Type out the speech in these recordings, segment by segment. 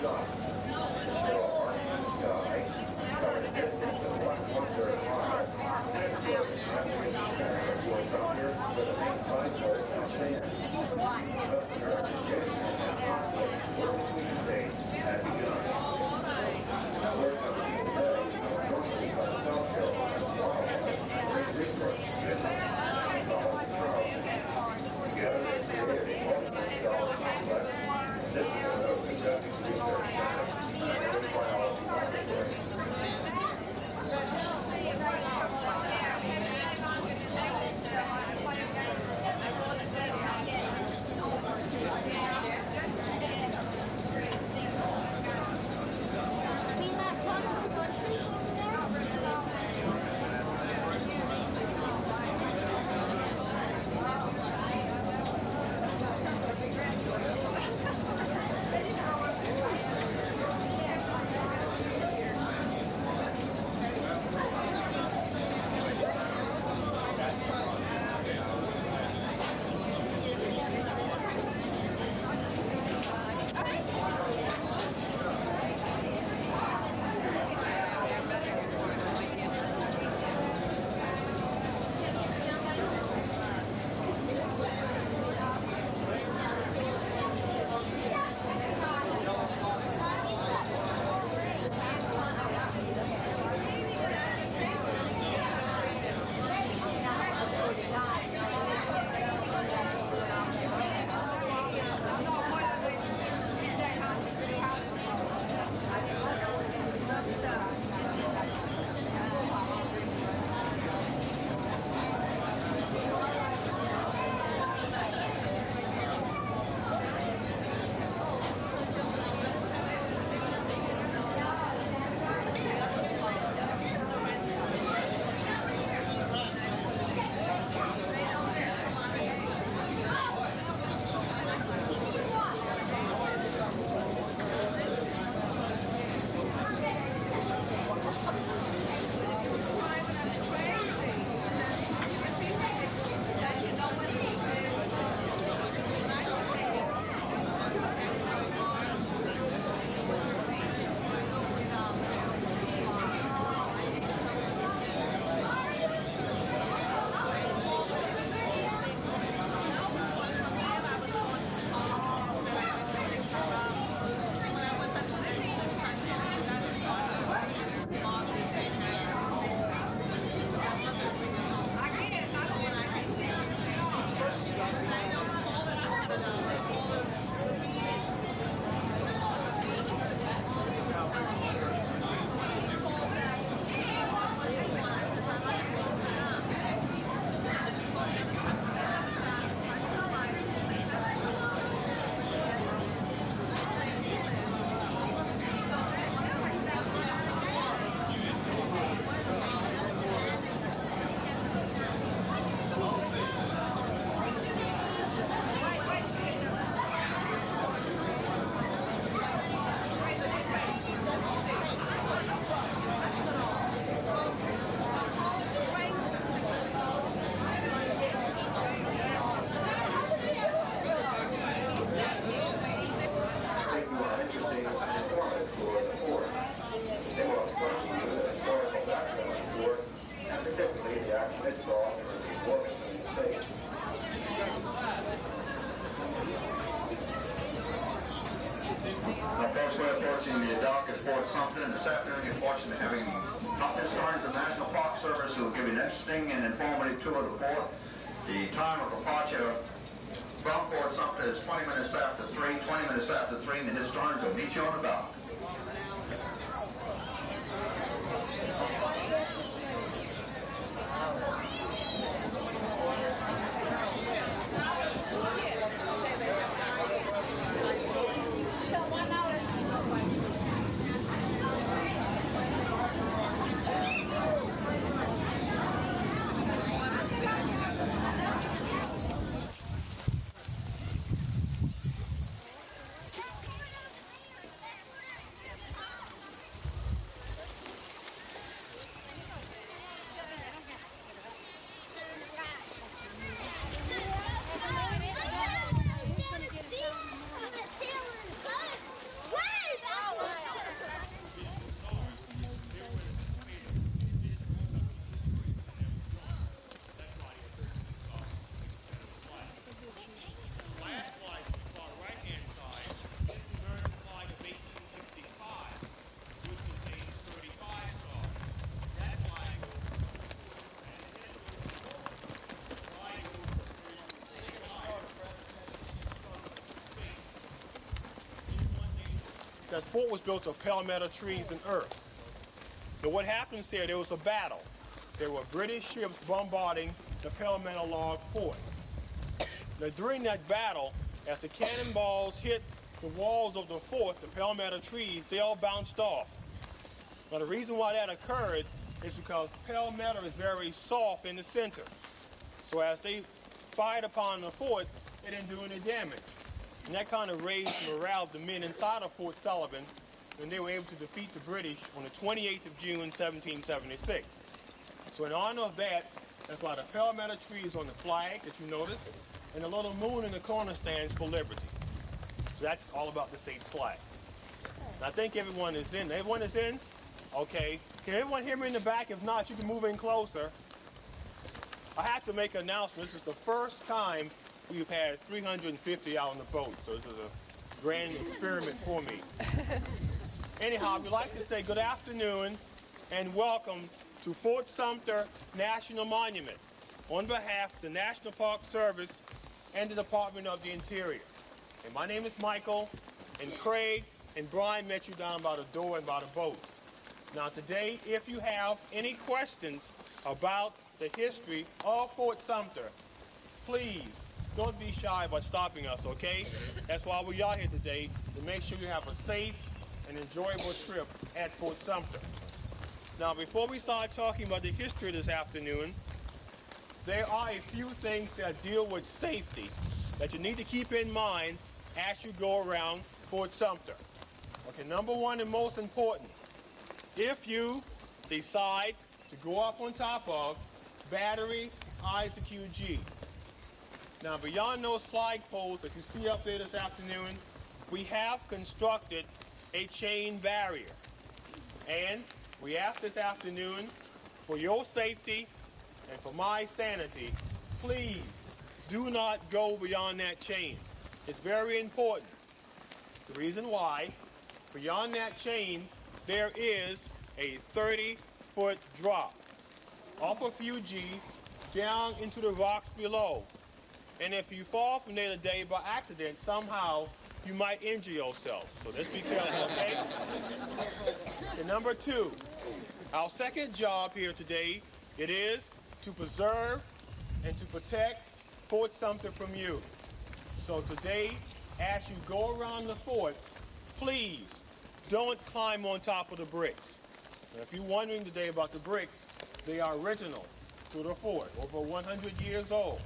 Folks, we're approaching the dock at Fort Sumner, and this afternoon you're fortunate having top historians of the National Park Service who will give you an interesting and informative tour of the fort. The time of departure from Fort Sumner is 20 minutes after 3, and the historians will meet you on the dock. that fort was built of palmetto trees and earth. Now what happens here, there was a battle. There were British ships bombarding the palmetto log fort. Now during that battle, as the cannonballs hit the walls of the fort, the palmetto trees, they all bounced off. Now the reason why that occurred is because palmetto is very soft in the center. So as they fired upon the fort, it didn't do any damage. And that kind of raised the morale of the men inside of Fort Sullivan when they were able to defeat the British on the 28th of June, 1776. So in honor of that, that's why the palmetto tree is on the flag that you notice, and the little moon in the corner stands for liberty. So that's all about the state's flag. And I think everyone is in. Everyone is in? Okay. Can everyone hear me in the back? If not, you can move in closer. I have to make an announcement. This is the first time we've had 350 out on the boat, so this is a grand experiment for me. Anyhow, we'd like to say good afternoon and welcome to Fort Sumner National Monument on behalf of the National Park Service and the Department of the Interior. And my name is Michael, and Craig and Brian met you down by the door and by the boat. Now today, if you have any questions about the history of Fort Sumner, please don't be shy about stopping us, okay? That's why we are here today, to make sure you have a safe and enjoyable trip at Fort Sumner. Now, before we start talking about the history this afternoon, there are a few things that deal with safety that you need to keep in mind as you go around Fort Sumner. Okay, number one and most important, if you decide to go up on top of Battery Isaac UG. Now, beyond those flagpoles that you see up there this afternoon, we have constructed a chain barrier. And we ask this afternoon, for your safety and for my sanity, please do not go beyond that chain. It's very important. The reason why, beyond that chain, there is a 30-foot drop off of UG down into the rocks below. And if you fall from there today by accident, somehow you might injure yourself. So let's be careful, okay? And number two, our second job here today, it is to preserve and to protect Fort Sumner from you. So today, as you go around the fort, please don't climb on top of the bricks. Now, if you're wondering today about the bricks, they are original to the fort, over 100 years old.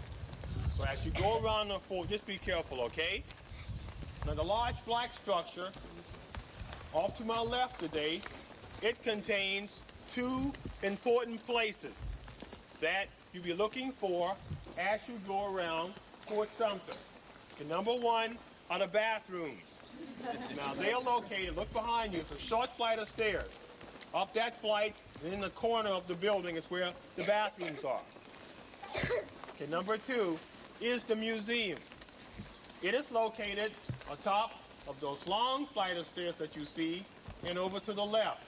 So as you go around the fort, just be careful, okay? Now the large black structure off to my left today, it contains two important places that you'll be looking for as you go around Fort Sumner. Okay, number one are the bathrooms. Now they are located, look behind you, it's a short flight of stairs. Up that flight, and in the corner of the building is where the bathrooms are. Okay, number two is the museum. It is located atop of those long flight of stairs that you see and over to the left.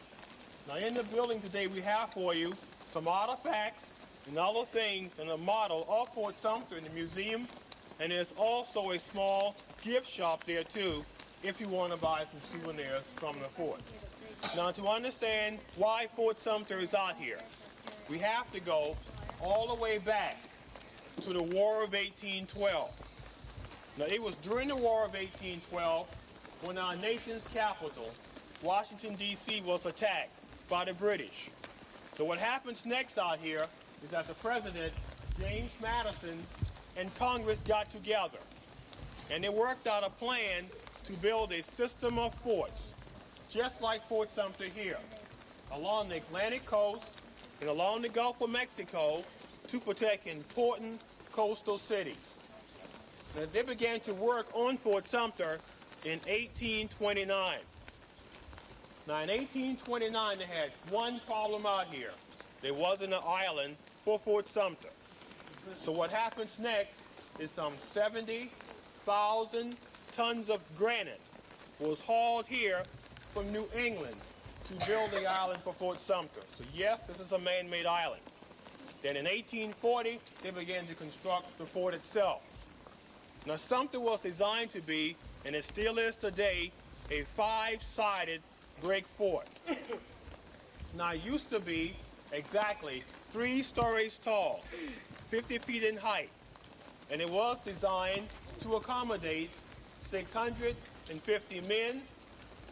Now in the building today we have for you some artifacts and other things and a model of Fort Sumner in the museum, and there's also a small gift shop there too if you want to buy some souvenirs from the fort. Now to understand why Fort Sumner is out here, we have to go all the way back to the War of 1812. Now it was during the War of 1812 when our nation's capital, Washington, D.C., was attacked by the British. So what happens next out here is that the President, James Madison, and Congress got together and they worked out a plan to build a system of forts, just like Fort Sumner here, along the Atlantic coast and along the Gulf of Mexico to protect important coastal cities. Now, they began to work on Fort Sumner in 1829. Now in 1829 they had one problem out here. There wasn't an island for Fort Sumner. So what happens next is some 70,000 tons of granite was hauled here from New England to build the island for Fort Sumner. So yes, this is a man-made island. Then in 1840, they began to construct the fort itself. Now Sumter was designed to be, and it still is today, a 5-sided brick fort. Now, it used to be exactly 3 stories tall, 50 feet in height, and it was designed to accommodate 650 men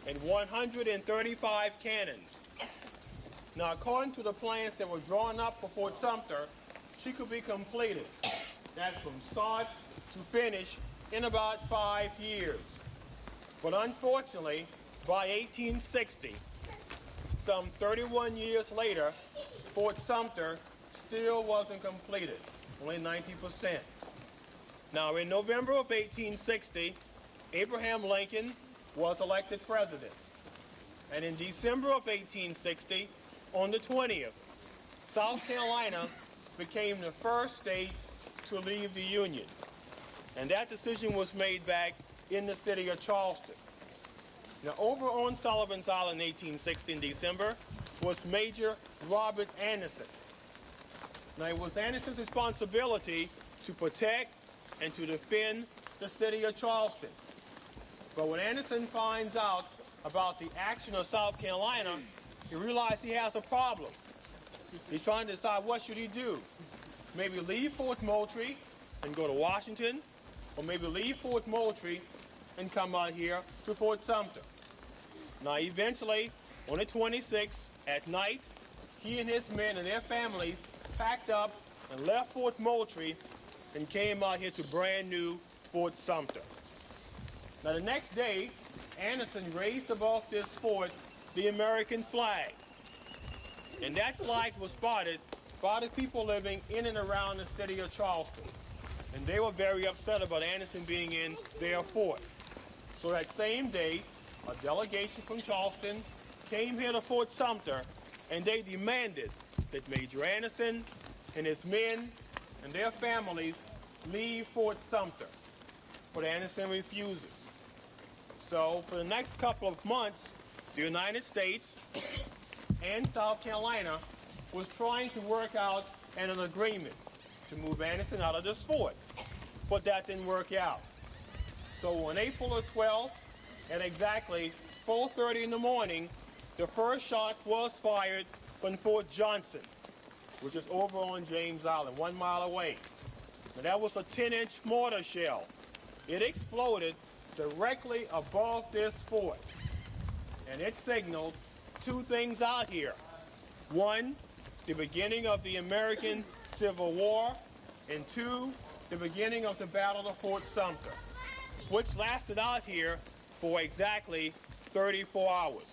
and 135 cannons. Now, according to the plans that were drawn up for Fort Sumter, she could be completed. That's from start to finish in about 5 years. But unfortunately, by 1860, some 31 years later, Fort Sumter still wasn't completed, only 90%. Now, in November of 1860, Abraham Lincoln was elected president. And in December of 1860, on the 20th, South Carolina became the first state to leave the Union. And that decision was made back in the city of Charleston. Now, over on Sullivan's Island in 1860 in December was Major Robert Anderson. Now, it was Anderson's responsibility to protect and to defend the city of Charleston. But when Anderson finds out about the action of South Carolina, he realized he has a problem. He's trying to decide what should he do. Maybe leave Fort Moultrie and go to Washington, or maybe leave Fort Moultrie and come out here to Fort Sumter. Now, eventually, on the 26th at night, he and his men and their families packed up and left Fort Moultrie and came out here to brand new Fort Sumter. Now, the next day, Anderson raised above this fort the American flag. And that flag was spotted by the people living in and around the city of Charleston. And they were very upset about Anderson being in their fort. So that same day, a delegation from Charleston came here to Fort Sumter, and they demanded that Major Anderson and his men and their families leave Fort Sumter. But Anderson refuses. So for the next couple of months, the United States and South Carolina was trying to work out an agreement to move Anderson out of this fort. But that didn't work out. So on April the 12th, at exactly 4:30 in the morning, the first shot was fired from Fort Johnson, which is over on James Island, 1 mile away. Now, that was a 10-inch mortar shell. It exploded directly above this fort. And it signaled 2 things out here. 1, the beginning of the American Civil War, and 2, the beginning of the Battle of Fort Sumter, which lasted out here for exactly 34 hours.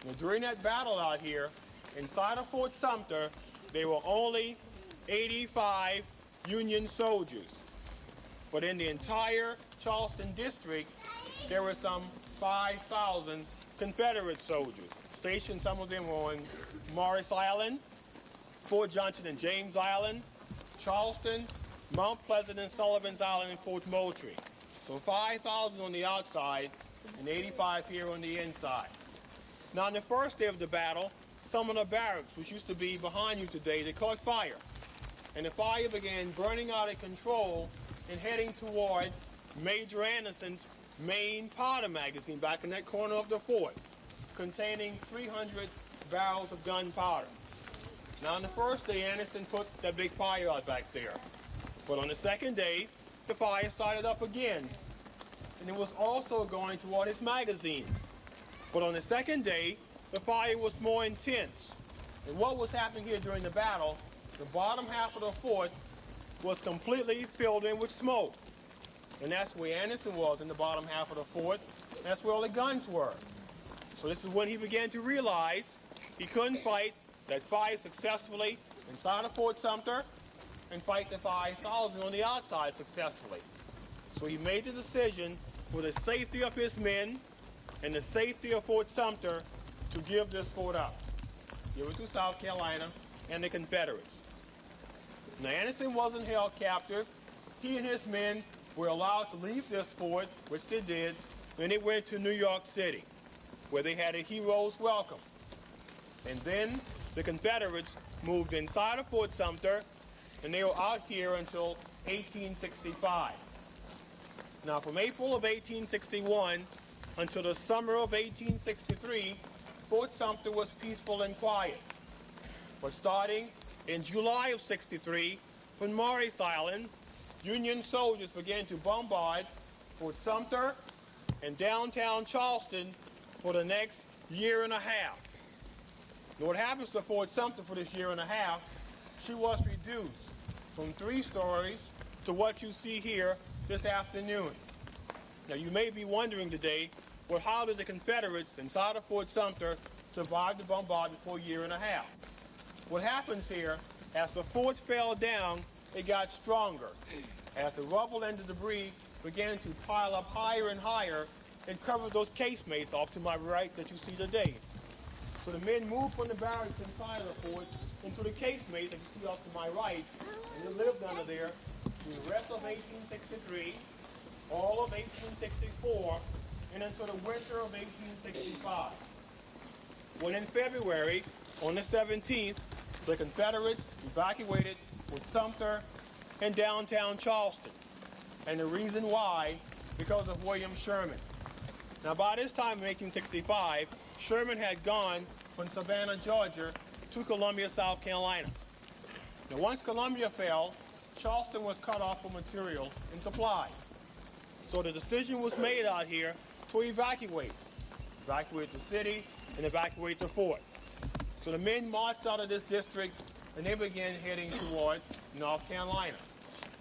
Now, during that battle out here, inside of Fort Sumter, there were only 85 Union soldiers. But in the entire Charleston district, there were some 5,000 Confederate soldiers, stationed. Some of them were on Morris Island, Fort Johnson and James Island, Charleston, Mount Pleasant and Sullivan's Island, and Fort Moultrie. So 5,000 on the outside and 85 here on the inside. Now, on the first day of the battle, some of the barracks, which used to be behind you today, they caught fire. And the fire began burning out of control and heading toward Major Anderson's main powder magazine back in that corner of the fort, containing 300 barrels of gunpowder. Now, on the first day, Anderson put that big fire out back there. But on the second day, the fire started up again, and it was also going toward his magazine. But on the second day, the fire was more intense. And what was happening here during the battle, the bottom half of the fort was completely filled in with smoke. And that's where Anderson was, in the bottom half of the fort. That's where all the guns were. So this is when he began to realize he couldn't fight that fire successfully inside of Fort Sumter and fight the 5,000 on the outside successfully. So he made the decision, for the safety of his men and the safety of Fort Sumter, to give this fort up. Give it to South Carolina and the Confederates. Now, Anderson wasn't held captive. He and his men were allowed to leave this fort, which they did, and they went to New York City, where they had a hero's welcome. And then the Confederates moved inside of Fort Sumter, and they were out here until 1865. Now, from April of 1861 until the summer of 1863, Fort Sumter was peaceful and quiet. But starting in July of 63, from Morris Island, Union soldiers began to bombard Fort Sumter and downtown Charleston for the next year and a half. Now what happens to Fort Sumter for this year and a half, she was reduced from 3 stories to what you see here this afternoon. Now you may be wondering today, well, how did the Confederates inside of Fort Sumter survive the bombardment for a year and a half? What happens here, as the fort fell down, it got stronger. As the rubble and the debris began to pile up higher and higher, it covered those casemates off to my right that you see today. So the men moved from the barracks inside of the fort into the casemates that you see off to my right, and they lived under there through the rest of 1863, all of 1864, and until the winter of 1865. When in February, on the 17th, the Confederates evacuated Fort Sumter and downtown Charleston. And the reason why, because of William Sherman. Now by this time in 1865, Sherman had gone from Savannah, Georgia to Columbia, South Carolina. Now once Columbia fell, Charleston was cut off for material and supplies. So the decision was made out here to evacuate the city and evacuate the fort. So the men marched out of this district and they began heading toward North Carolina.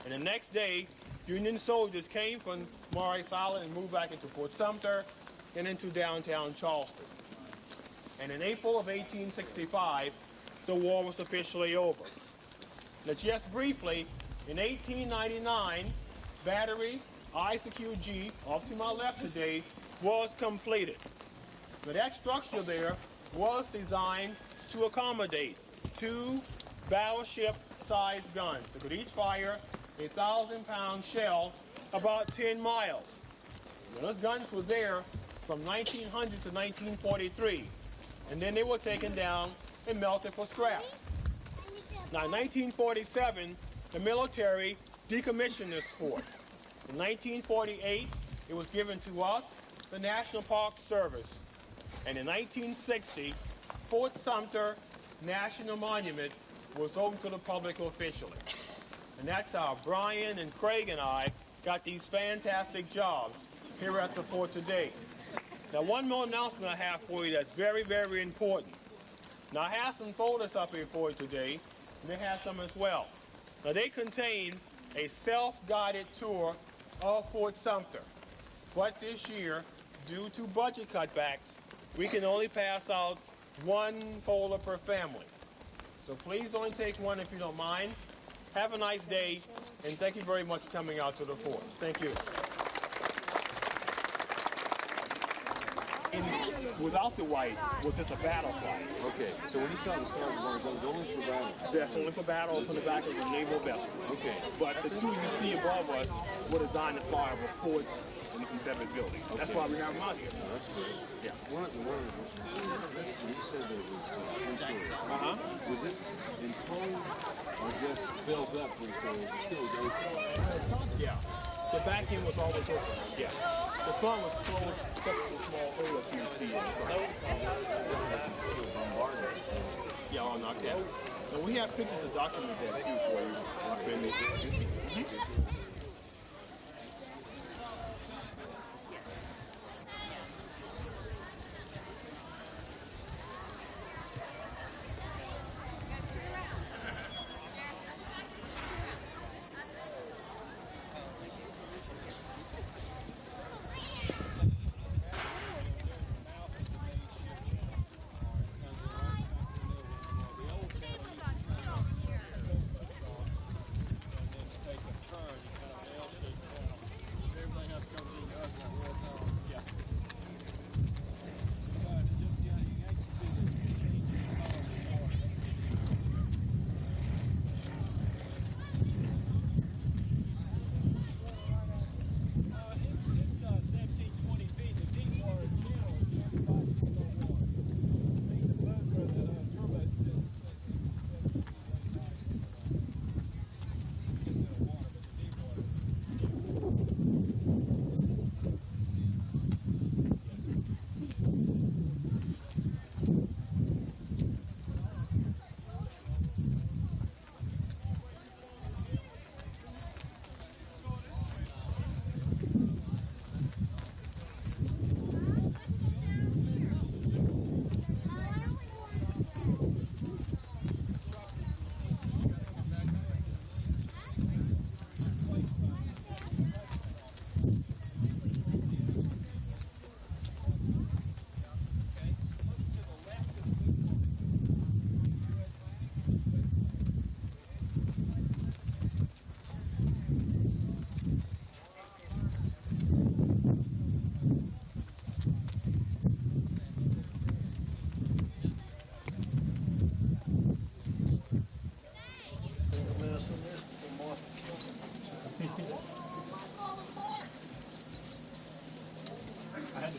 And the next day, Union soldiers came from Morris Island and moved back into Fort Sumter and into downtown Charleston. And in April of 1865, the war was officially over. Now just briefly, in 1899, Battery ICQG, off to my left today, was completed. Now that structure there was designed to accommodate 2 battleship-sized guns that could each fire a 1,000-pound shell about 10 miles. Now, those guns were there from 1900 to 1943, and then they were taken down and melted for scrap. Now, in 1947, the military decommissioned this fort. In 1948, it was given to us, the National Park Service. And in 1960, Fort Sumter National Monument was opened to the public officially. And that's how Brian and Craig and I got these fantastic jobs here at the fort today. Now one more announcement I have for you that's very, very important. Now I have some folders up here for you today, and they have some as well. Now they contain a self-guided tour of Fort Sumter. But this year, due to budget cutbacks, we can only pass out 1 folder per family. So please only take 1 if you don't mind. Have a nice day, and thank you very much for coming out to the fort. Thank you. Without the white was just a battle flag. Okay, so when you saw the Stars and Bars, that was only for battle? That's only for battle from the back of the naval vessel. Okay. But the 2 you see above us were designed to fly over forts in the Confederate building. Okay. That's why we have them out here. Oh, that's great. Yeah. One of you said there was 3 stories. Was it enclosed or just filled up with still open? Yeah. The back end was always open. Yeah. The front was closed, except for a small hole that you see in front. Yeah, all knocked out. And we have pictures to document that too for you.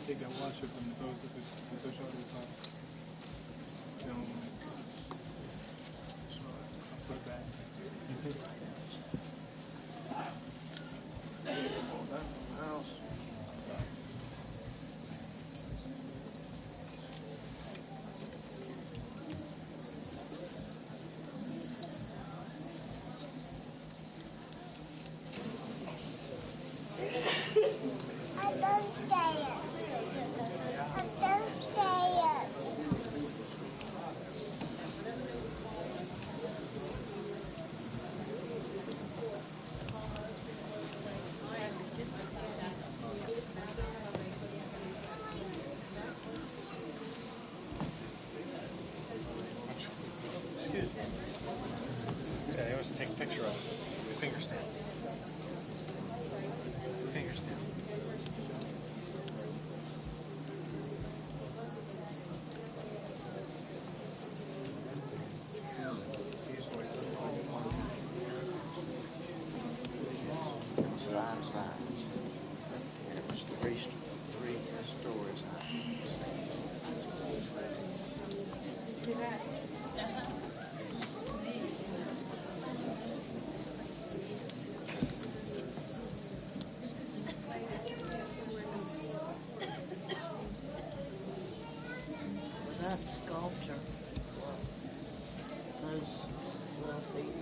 take that washer from those of the social top. So I'll put it back. House. Yeah, they always take a picture of the finger stamp. Finger stamp. Side, side. And it was three stories high. See that? Was that sculpture? Those little feet.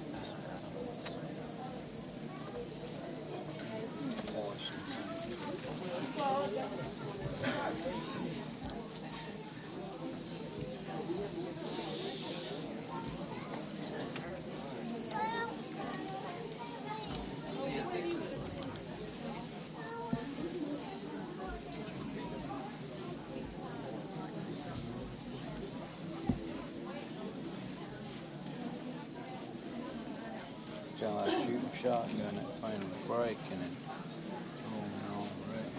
Kind of like shooting a shotgun at final break and then going on wreck.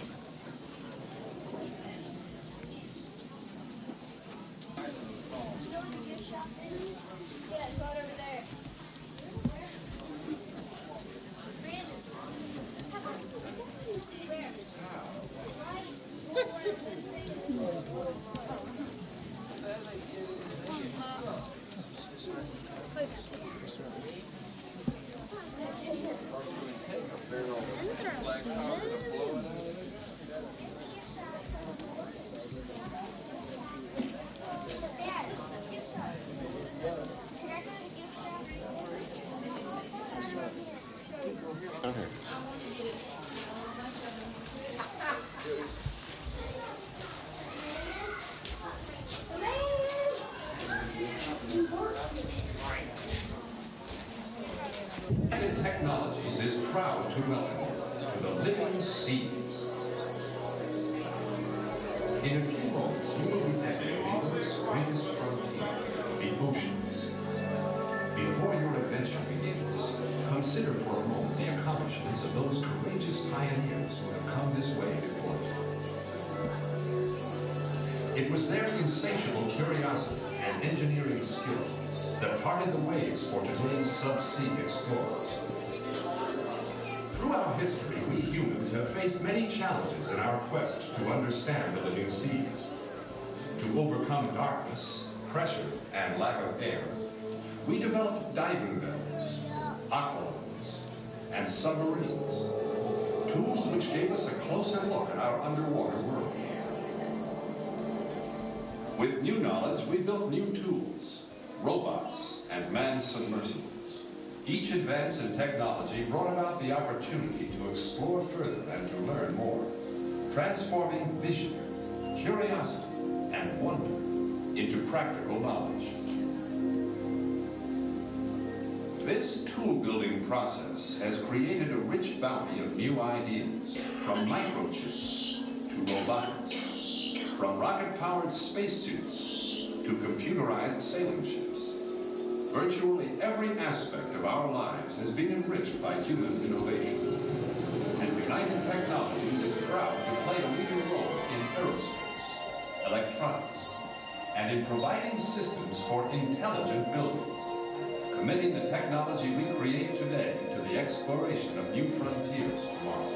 Technologies is proud to welcome you to the living seas. In a few moments, you will be visiting the Earth's greatest frontier, the oceans. Before your adventure begins, consider for a moment the accomplishments of those courageous pioneers who have come this way before you. It was their insatiable curiosity and engineering skill that parted the waves for today's subsea explorers. Throughout history, we humans have faced many challenges in our quest to understand the living seas. To overcome darkness, pressure, and lack of air, we developed diving bells, aqualungs, and submarines, tools which gave us a closer look at our underwater world. With new knowledge, we built new tools, robots, and manned submersibles. Each advance in technology brought about the opportunity to explore further and to learn more, transforming vision, curiosity, and wonder into practical knowledge. This tool-building process has created a rich bounty of new ideas, from microchips to robotics, from rocket-powered spacesuits to computerized sailing ships. Virtually every aspect of our lives has been enriched by human innovation. And United Technologies is proud to play a leading role in aerospace, electronics, and in providing systems for intelligent buildings, committing the technology we create today to the exploration of new frontiers tomorrow.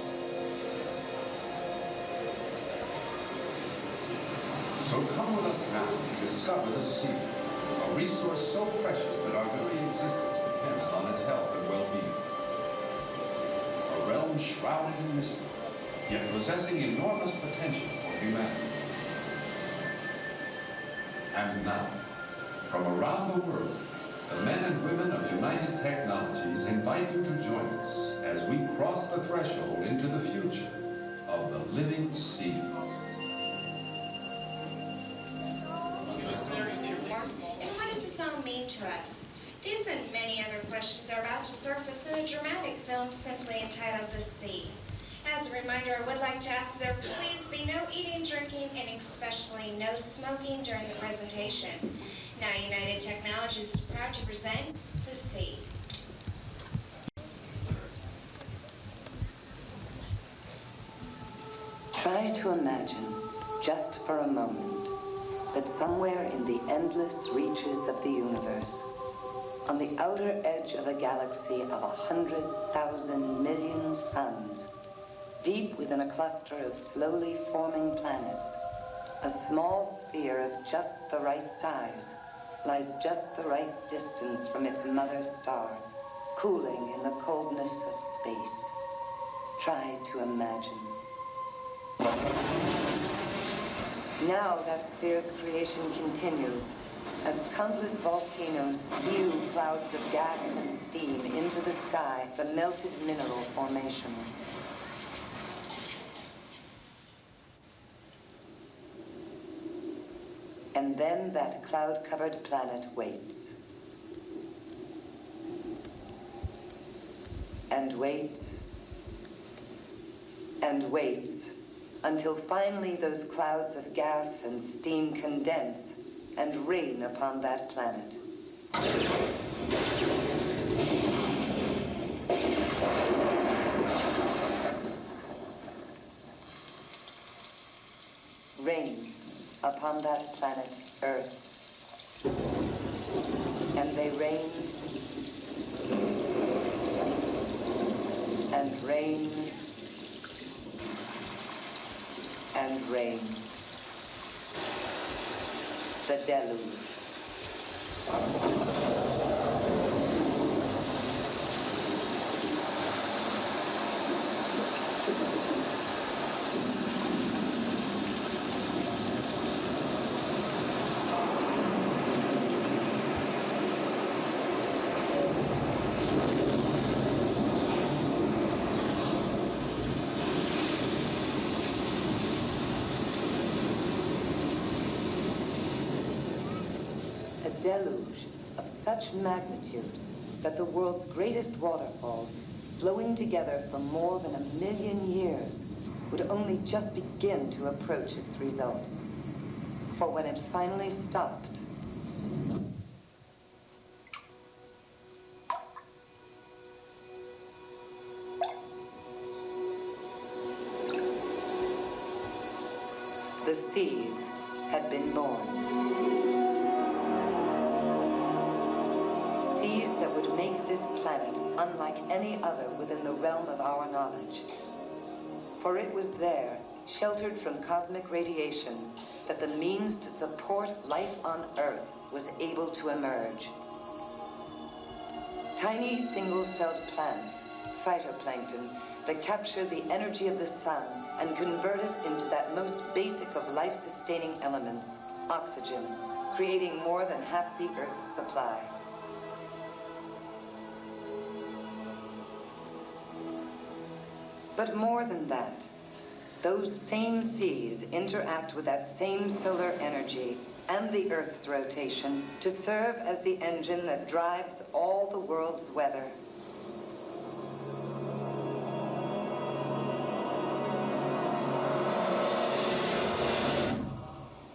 So come with us now to discover the sea, a resource so precious that our very existence depends on its health and well-being. A realm shrouded in mystery, yet possessing enormous potential for humanity. And now, from around the world, the men and women of United Technologies invite you to join us as we cross the threshold into the future of the living seas. And what does this all mean to us? These and many other questions are about to surface in a dramatic film simply entitled The Sea. As a reminder, I would like to ask there please be no eating, drinking, and especially no smoking during the presentation. Now, United Technologies is proud to present The Sea. Try to imagine, just for a moment, that somewhere in the endless reaches of the universe, on the outer edge of a galaxy of 100,000 million suns, deep within a cluster of slowly forming planets, a small sphere of just the right size lies just the right distance from its mother star, cooling in the coldness of space. Try to imagine. Now that sphere's creation continues as countless volcanoes spew clouds of gas and steam into the sky from melted mineral formations. And then that cloud-covered planet waits. And waits. And waits until finally those clouds of gas and steam condense and rain upon that planet. Rain upon that planet, Earth. And they rain and rain and rain. The deluge. Deluge of such magnitude that the world's greatest waterfalls, flowing together for more than 1,000,000 years, would only just begin to approach its results. For when it finally stopped, the seas had been born. Seas that would make this planet unlike any other within the realm of our knowledge. For it was there, sheltered from cosmic radiation, that the means to support life on Earth was able to emerge. Tiny single-celled plants, phytoplankton, that capture the energy of the sun and convert it into that most basic of life-sustaining elements, oxygen, creating more than half the Earth's supply. But more than that, those same seas interact with that same solar energy and the Earth's rotation to serve as the engine that drives all the world's weather.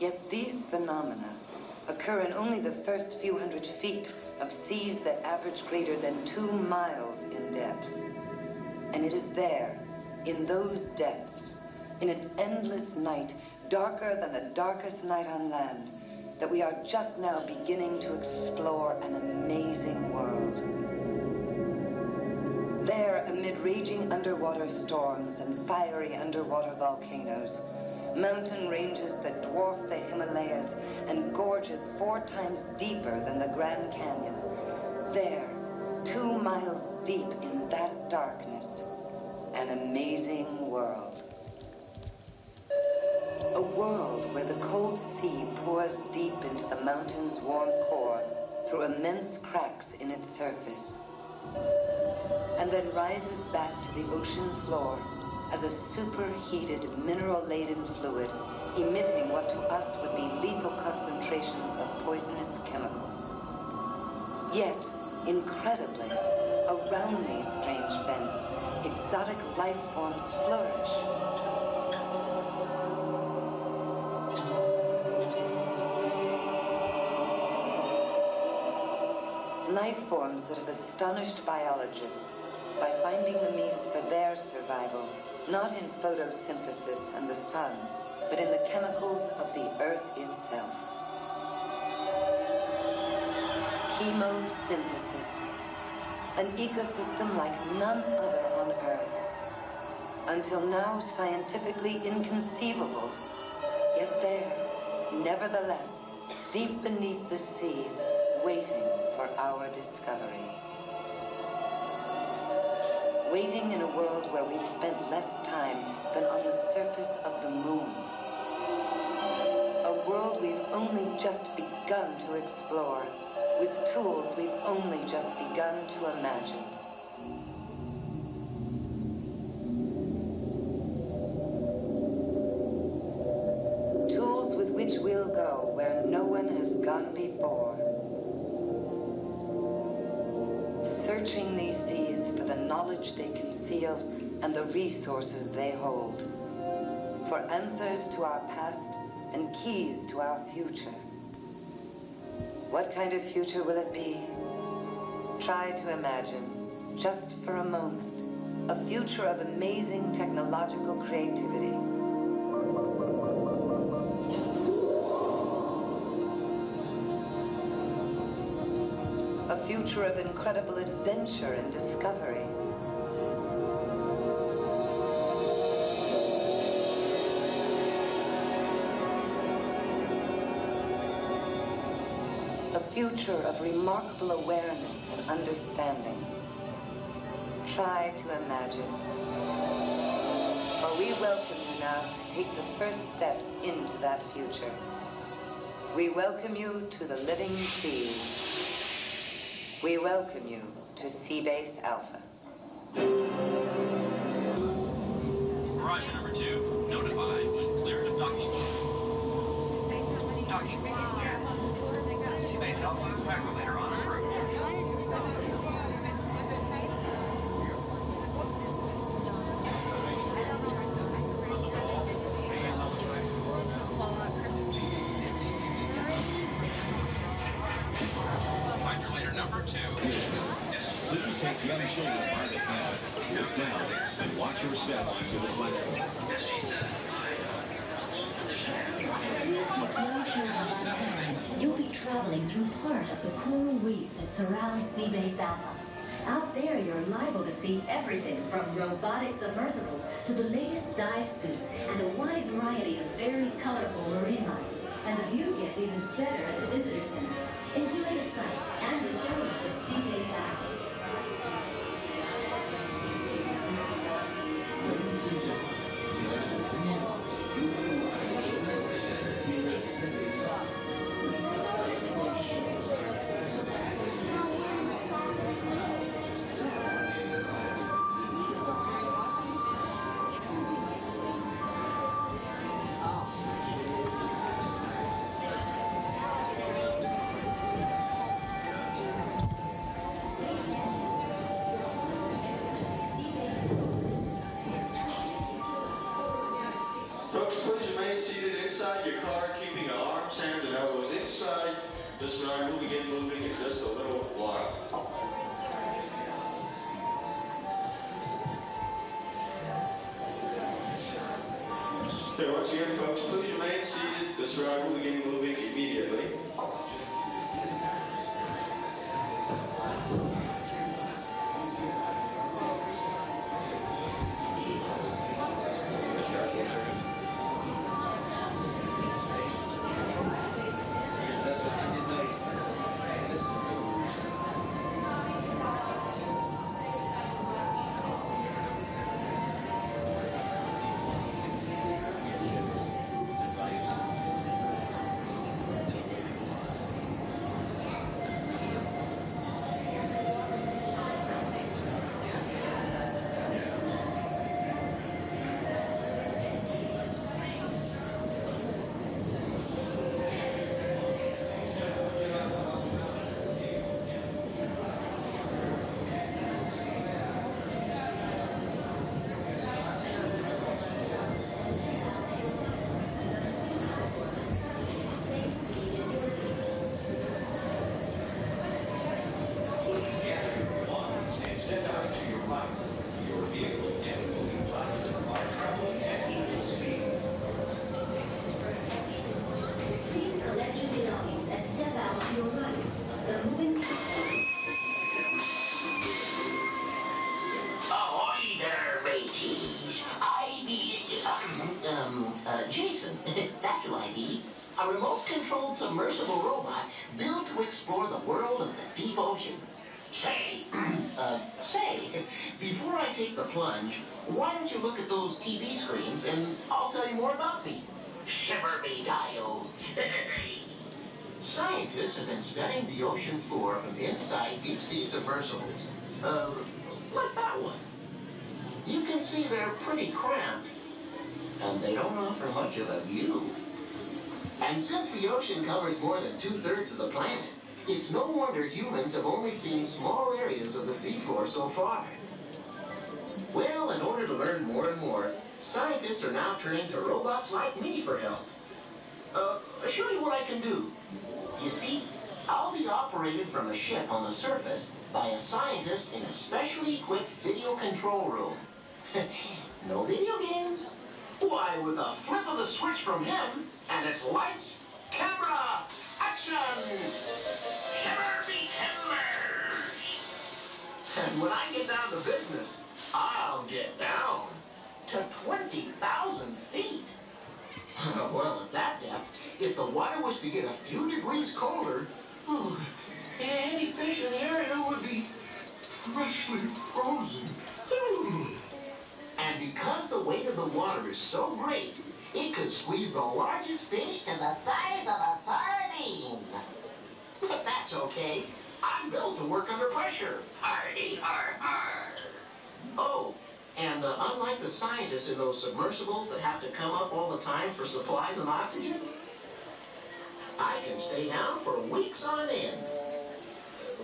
Yet these phenomena occur in only the first few hundred feet of seas that average greater than 2 miles in depth. And it is there, in those depths, in an endless night, darker than the darkest night on land, that we are just now beginning to explore an amazing world. There, amid raging underwater storms and fiery underwater volcanoes, mountain ranges that dwarf the Himalayas and gorges 4 times deeper than the Grand Canyon. There, 2 miles deep in that darkness, an amazing world. A world where the cold sea pours deep into the mountain's warm core through immense cracks in its surface, and then rises back to the ocean floor as a superheated, mineral-laden fluid, emitting what to us would be lethal concentrations of poisonous chemicals. Yet, incredibly, around these strange vents, exotic life forms flourish. Life forms that have astonished biologists by finding the means for their survival, not in photosynthesis and the sun, but in the chemicals of the earth itself. Chemosynthesis, an ecosystem like none other on Earth. Until now scientifically inconceivable, yet there, nevertheless, deep beneath the sea, waiting for our discovery. Waiting in a world where we've spent less time than on the surface of the moon. A world we've only just begun to explore, with tools we've only just begun to imagine. Tools with which we'll go where no one has gone before. Searching these seas for the knowledge they conceal and the resources they hold. For answers to our past and keys to our future. What kind of future will it be? Try to imagine, just for a moment, a future of amazing technological creativity. A future of incredible adventure and discovery. A future of remarkable awareness and understanding. Try to imagine. For we welcome you now to take the first steps into that future. We welcome you to the living seas. We welcome you to Seabase Alpha. Roger, number 2. Notify when cleared of docking. Docking being clear. Seabase Alpha, evacuator on approach. Hydrolator number 2. Please take young children by the hand. Look down and watch your steps to the platform. SG-7. You'll be traveling through part of the coral reef that surrounds Seabase Alpha. Out there, you're liable to see everything from robotic submersibles to the latest dive suits and a wide variety of very colorful marine life. And the view gets even better at the visitor center. Enjoy the sights and the shows of Seabase Alpha. Ladies and gentlemen, just a few moments, you will arrive at the Seabase Alpha. Folks, please remain seated inside your car, keeping your arms, hands, and elbows inside. This ride will begin moving in just a little while. Okay, once again, folks, please remain seated. This ride will begin moving immediately. Jason, that's who I be. A remote-controlled submersible robot built to explore the world of the deep ocean. Say, before I take the plunge, why don't you look at those TV screens and I'll tell you more about me. Shiver me dial. Scientists have been studying the ocean floor from inside deep-sea submersibles. Like that one. You can see they're pretty cramped, and they don't offer much of a view. And since the ocean covers more than 2/3 of the planet, it's no wonder humans have only seen small areas of the seafloor so far. Well, in order to learn more and more, scientists are now turning to robots like me for help. I'll show you what I can do. You see, I'll be operated from a ship on the surface by a scientist in a specially equipped video control room. No video games. Why, with a flip of the switch from him, and it's lights, camera, action! Shimmer me timbers! And when I get down to business, I'll get down to 20,000 feet. Well, at that depth, if the water was to get a few degrees colder, any fish in the area would be freshly frozen. And because the weight of the water is so great, it could squeeze the largest fish to the size of a sardine. But that's okay. I'm built to work under pressure. Hardy, har, har. Oh, and unlike the scientists in those submersibles that have to come up all the time for supplies and oxygen, I can stay down for weeks on end.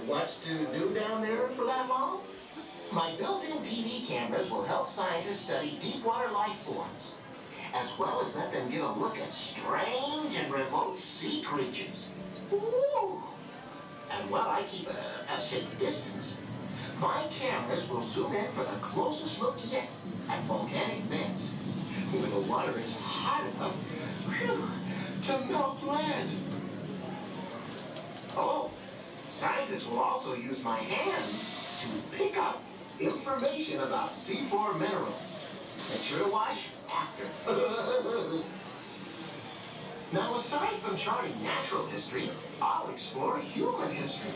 What's to do down there for that long? My built-in TV cameras will help scientists study deep water life forms, as well as let them get a look at strange and remote sea creatures. Ooh. And while I keep a safe distance, my cameras will zoom in for the closest look yet at volcanic vents, where the water is hot enough to melt land. Oh, scientists will also use my hands to pick up information about seafloor minerals. Make sure to watch after. Now, aside from charting natural history, I'll explore human history.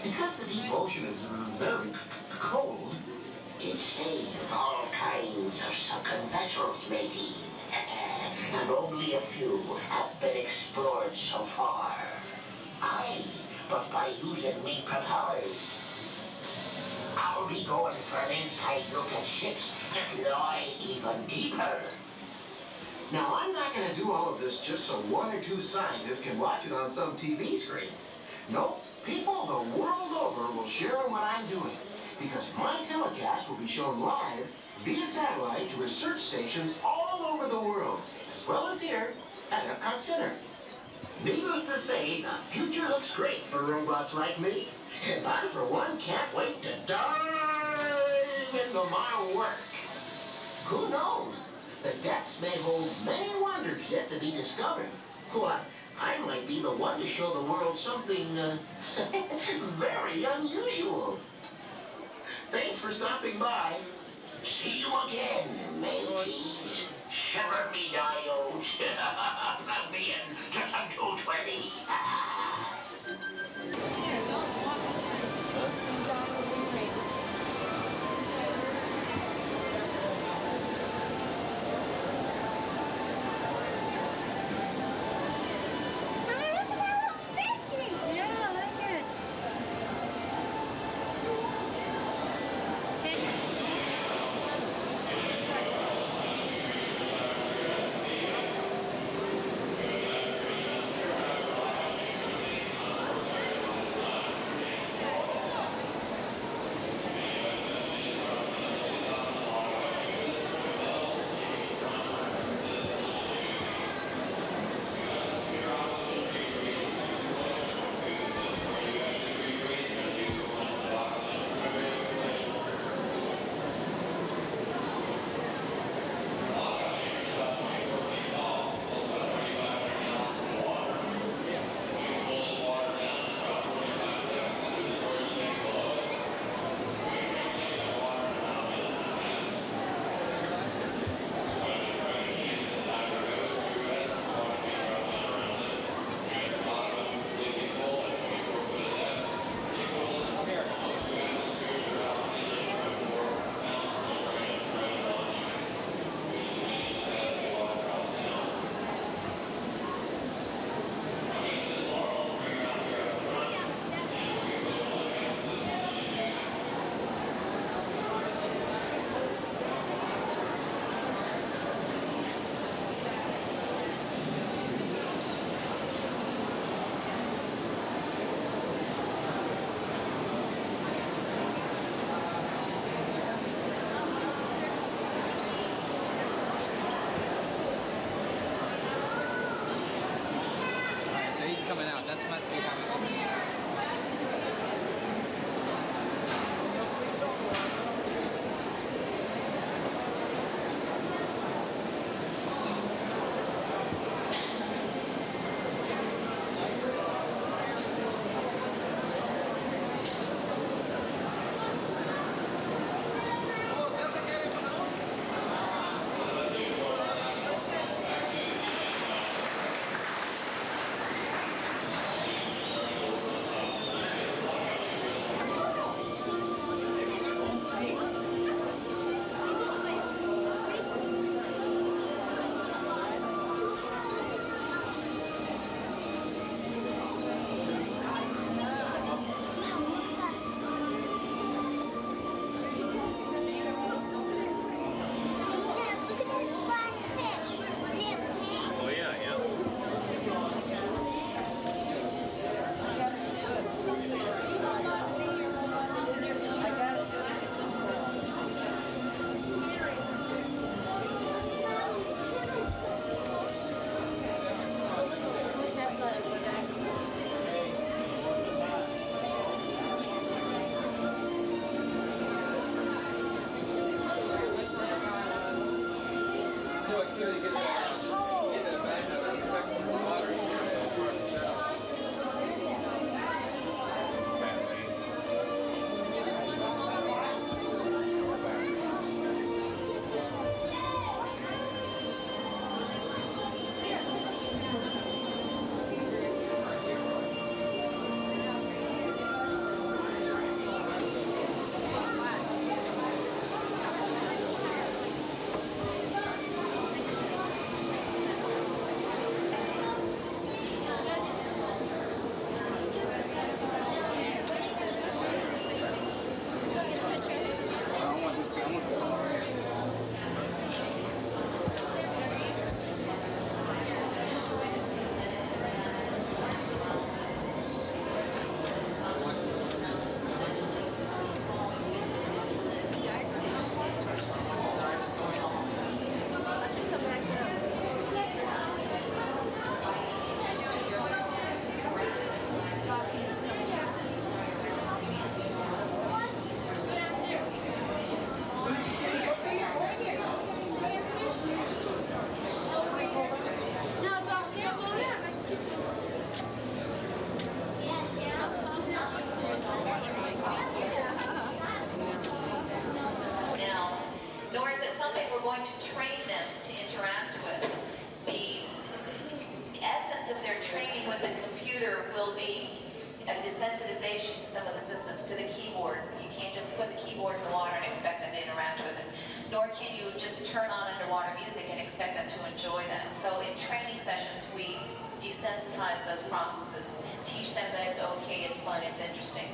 Because the deep ocean is very cold, it's saved all kinds of sunken vessels, mateys. And only a few have been explored so far. Aye, but by using me propellers. I'll be going for an inside look at ships that lie even deeper. Now, I'm not going to do all of this just so one or two scientists can watch it on some TV screen. Nope, people the world over will share what I'm doing, because my telecast will be shown live via satellite to research stations all over the world, as well as here at Epcot Center. Needless to say, the future looks great for robots like me. And I, for one, can't wait to dive into my work. Who knows? The depths may hold many wonders yet to be discovered. Why, I might be the one to show the world something very unusual. Thanks for stopping by. See you again, mateys. Shiver me dials. Plug me in to some 220. Desensitize those processes, teach them that it's okay, it's fun, it's interesting.